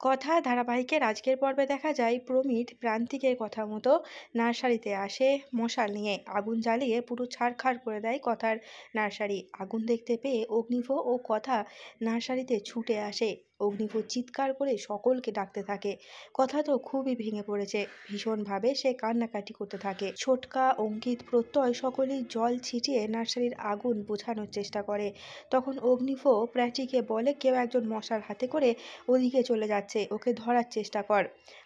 কথা ধারাবাহিকের আজকের পর্বে দেখা যায় প্রমিত প্রান্তিকের কথা মতো নার্সারিতে আসে মশাল নিয়ে আগুন জ্বালিয়ে পুরো ছারখার করে দেয় কথার নার্সারি। আগুন দেখতে পেয়ে অগ্নিভ ও কথা নার্সারিতে ছুটে আসে। অগ্নিভ চিৎকার করে সকলকে ডাকতে থাকে। কথা তো খুবই ভেঙে পড়েছে, ভীষণভাবে সে কান্নাকাটি করতে থাকে। ছোটকা, অঙ্কিত, প্রত্যয় সকলেই জল ছিটিয়ে নার্সারির আগুন বোঝানোর চেষ্টা করে। তখন অগ্নিভ প্র্যাটিকে বলে কেউ একজন মশার হাতে করে ওদিকে চলে যাচ্ছে, ওকে ধরার চেষ্টা কর।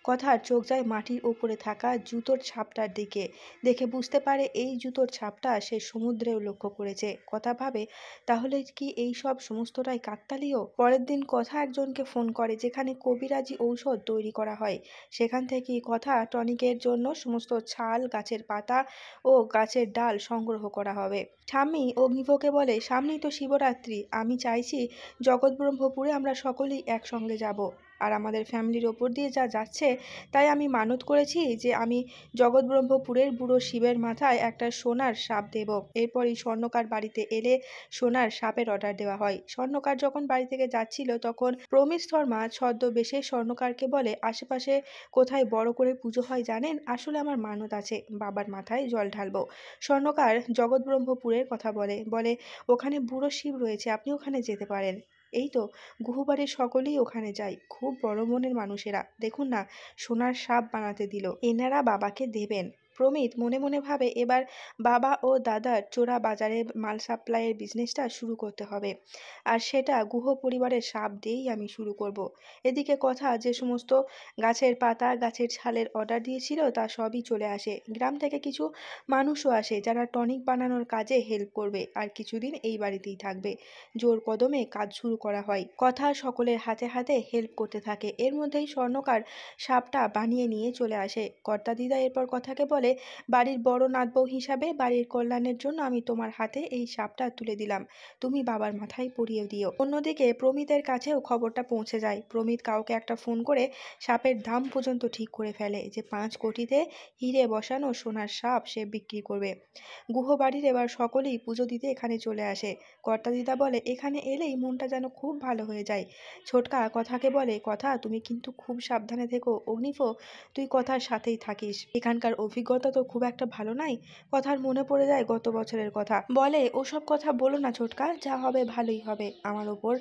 কথার চোখ যায় মাটির ওপরে থাকা জুতোর ছাপটার দিকে। দেখে বুঝতে পারে এই জুতোর ছাপটা সে সমুদ্রেও লক্ষ্য করেছে। কথা ভাবে তাহলে কি এই সব সমস্তটাই কাকতালীয়। পরের দিন কথা একজনকে ফোন করে যেখানে কবিরাজি ঔষধ তৈরি করা হয়। সেখান থেকেই কথা টনিকের জন্য সমস্ত ছাল, গাছের পাতা ও গাছের ডাল সংগ্রহ করা হবে। ঠাম্মি অগ্নিভকে বলে সামনেই তো শিবরাত্রি, আমি চাইছি জগৎব্রহ্মপুরে আমরা সকলেই একসঙ্গে যাব। আর আমাদের ফ্যামিলির ওপর দিয়ে যা যাচ্ছে তাই আমি মানত করেছি যে আমি জগৎব্রহ্মপুরের বুড়ো শিবের মাথায় একটা সোনার সাপ দেব। এরপরই স্বর্ণকার বাড়িতে এলে সোনার সাপের অর্ডার দেওয়া হয়। স্বর্ণকার যখন বাড়ি থেকে যাচ্ছিল তখন প্রমিত শর্মা ছদ্মবেশে স্বর্ণকারকে বলে আশেপাশে কোথায় বড় করে পুজো হয় জানেন? আসলে আমার মানত আছে, বাবার মাথায় জল ঢালবো। স্বর্ণকার জগৎব্রহ্মপুরের কথা বলে বলে ওখানে বুড়ো শিব রয়েছে, আপনি ওখানে যেতে পারেন। এই তো গুহবাড়ির সকলেই ওখানে যায়, খুব বড় মনের মানুষেরা, দেখুন না সোনার সাপ বানাতে দিল, এনারা বাবাকে দেবেন। প্রমিত মনে মনে ভাবে এবার বাবা ও দাদার চোরা বাজারে মাল সাপ্লাইয়ের বিজনেসটা শুরু করতে হবে, আর সেটা গুহ পরিবারের সাপ দিয়েই আমি শুরু করব। এদিকে কথা যে সমস্ত গাছের পাতা, গাছের ছালের অর্ডার দিয়েছিল তা সবই চলে আসে। গ্রাম থেকে কিছু মানুষও আসে যারা টনিক বানানোর কাজে হেল্প করবে, আর কিছুদিন এই বাড়িতেই থাকবে। জোর কদমে কাজ শুরু করা হয়। কথা সকলের হাতে হাতে হেল্প করতে থাকে। এর মধ্যেই স্বর্ণকার সাপটা বানিয়ে নিয়ে চলে আসে। কর্তা দিদা এরপর কথাকে বলে বাড়ির বড় নাতবউ হিসাবে বাড়ির কল্যাণের জন্য আমি তোমার হাতে এই সাপটা তুলে দিলাম, তুমি বাবার মাথায় পরিয়ে দিও। অন্যদিকে প্রমিতের কাছেও খবরটা পৌঁছে যায়। প্রমিত কাউকে একটা ফোন করে সাপের দাম পর্যন্ত ঠিক করে ফেলে যে 5 কোটিতে হিরে বসানো সোনার সাপ সে বিক্রি করবে। গুহবাড়ির এবার সকলেই পুজো দিতে এখানে চলে আসে। কর্তা দিদা বলে এখানে এলেই মনটা যেন খুব ভালো হয়ে যায়। ছোটকা কথাকে বলে কথা তুমি কিন্তু খুব সাবধানে থেকো, অগ্নিভ তুই কথার সাথেই থাকিস, এখানকার অভিজ্ঞতা তো খুব একটা ভালো নাই। কথার মনে পড়ে যায় গত বছরের কথা, বলে ওসব কথা বলো না ছোটকা, যা হবে ভালোই হবে, আমার ওপর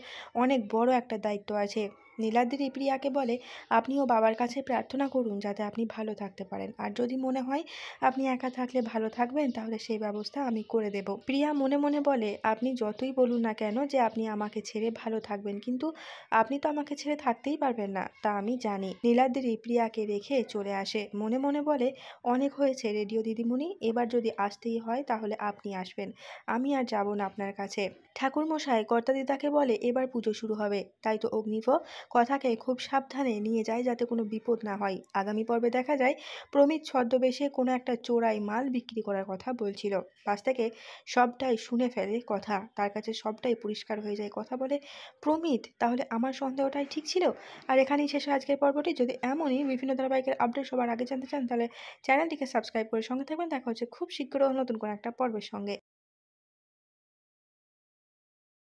অনেক বড় একটা দায়িত্ব আছে। নীলাদ্রি প্রিয়াকে বলে আপনিও বাবার কাছে প্রার্থনা করুন যাতে আপনি ভালো থাকতে পারেন, আর যদি মনে হয় আপনি একা থাকলে ভালো থাকবেন তাহলে সেই ব্যবস্থা আমি করে দেব। প্রিয়া মনে মনে বলে আপনি যতই বলুন না কেন যে আপনি আমাকে ছেড়ে ভালো থাকবেন, কিন্তু আপনি তো আমাকে ছেড়ে থাকতেই পারবেন না, তা আমি জানি। নীলাদ্রি প্রিয়াকে রেখে চলে আসে। মনে মনে বলে অনেক হয়েছে রেডিও দিদিমণি, এবার যদি আসতেই হয় তাহলে আপনি আসবেন, আমি আর যাব না আপনার কাছে। ঠাকুরমশাই কর্তা দিদাকে বলে এবার পুজো শুরু হবে, তাই তো অগ্নিভ কথাকে খুব সাবধানে নিয়ে যায় যাতে কোনো বিপদ না হয়। আগামী পর্বে দেখা যায় প্রমিত ছদ্মবেশে কোনো একটা চোরাই মাল বিক্রি করার কথা বলছিল। পাশ থেকে সবটাই শুনে ফেলে কথা, তার কাছে সবটাই পরিষ্কার হয়ে যায়। কথা বলে প্রমিত তাহলে আমার সন্দেহটাই ঠিক ছিল। আর এখানেই শেষ হয় আজকের পর্বটি। যদি এমনই বিভিন্ন ধারাবাহিকের আপডেট সবার আগে জানতে চান তাহলে চ্যানেলটিকে সাবস্ক্রাইব করে সঙ্গে থাকবেন। দেখা হচ্ছে খুব শীঘ্র নতুন কোনো একটা পর্বের সঙ্গে।